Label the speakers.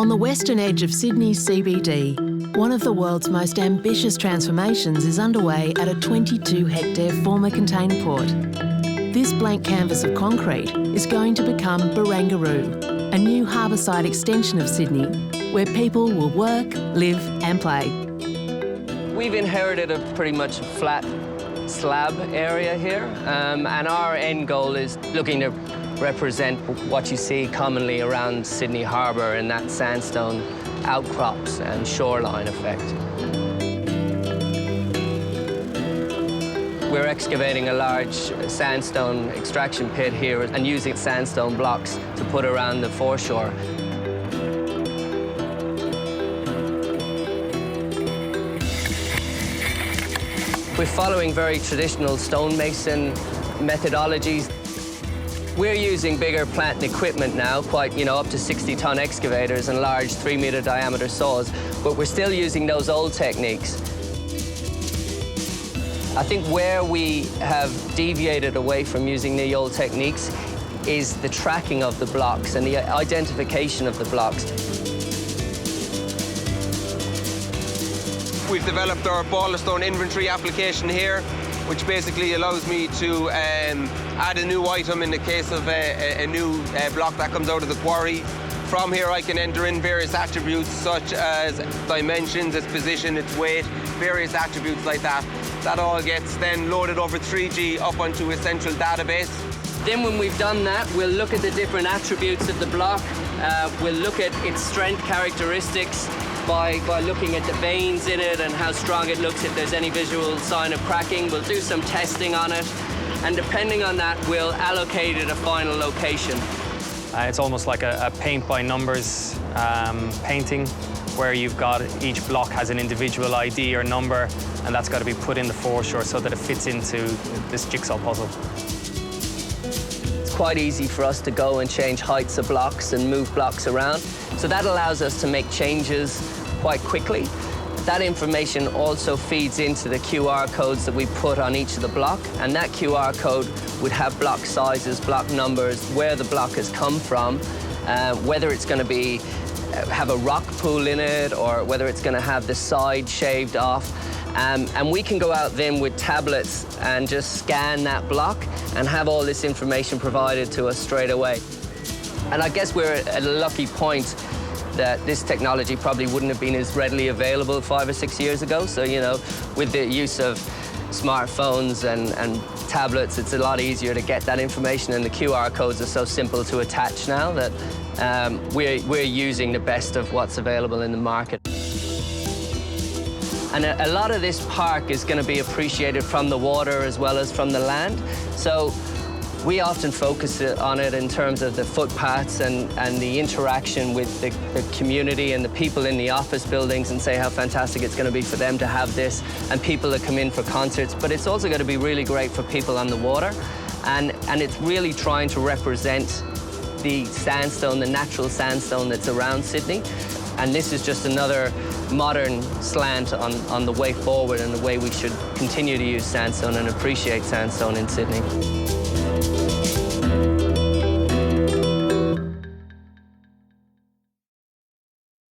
Speaker 1: On the western edge of Sydney's CBD, one of the world's most ambitious transformations is underway at a 22-hectare former container port. This blank canvas of concrete is going to become Barangaroo, a new harbourside extension of Sydney where people will work, live and play.
Speaker 2: We've inherited a pretty much flat slab area here, and our end goal is looking to represent what you see commonly around Sydney Harbour in that sandstone outcrops and shoreline effect. We're excavating a large sandstone extraction pit here and using sandstone blocks to put around the foreshore. We're following very traditional stonemason methodologies. We're using bigger plant and equipment now, up to 60-ton excavators and large 3-metre diameter saws, but we're still using those old techniques. I think where we have deviated away from using the old techniques is the tracking of the blocks and the identification of the blocks.
Speaker 3: We've developed our ball of stone inventory application here, which basically allows me to add a new item in the case of a new block that comes out of the quarry. From here I can enter in various attributes such as dimensions, its position, its weight, various attributes like that. That all gets then loaded over 3G up onto a central database.
Speaker 2: Then when we've done that, we'll look at the different attributes of the block. We'll look at its strength characteristics by looking at the veins in it and how strong it looks, if there's any visual sign of cracking. We'll do some testing on it, and depending on that, we'll allocate it a final location.
Speaker 4: It's almost like a paint-by-numbers painting, where you've got each block has an individual ID or number, and that's got to be put in the foreshore so that it fits into this jigsaw puzzle.
Speaker 2: It's quite easy for us to go and change heights of blocks and move blocks around, so that allows us to make changes quite quickly. That information also feeds into the QR codes that we put on each of the block, and that QR code would have block sizes, block numbers, where the block has come from, whether it's going to have a rock pool in it or whether it's going to have the side shaved off. And we can go out then with tablets and just scan that block and have all this information provided to us straight away. And I guess we're at a lucky point that this technology probably wouldn't have been as readily available 5 or 6 years ago. So, with the use of smartphones and tablets, it's a lot easier to get that information, and the QR codes are so simple to attach now that we're using the best of what's available in the market. And a lot of this park is going to be appreciated from the water as well as from the land. So we often focus on it in terms of the footpaths and the interaction with the community and the people in the office buildings, and say how fantastic it's going to be for them to have this, and people that come in for concerts. But it's also going to be really great for people on the water. And it's really trying to represent the sandstone, the natural sandstone that's around Sydney. And this is just another modern slant on the way forward and the way we should continue to use sandstone and appreciate sandstone in Sydney.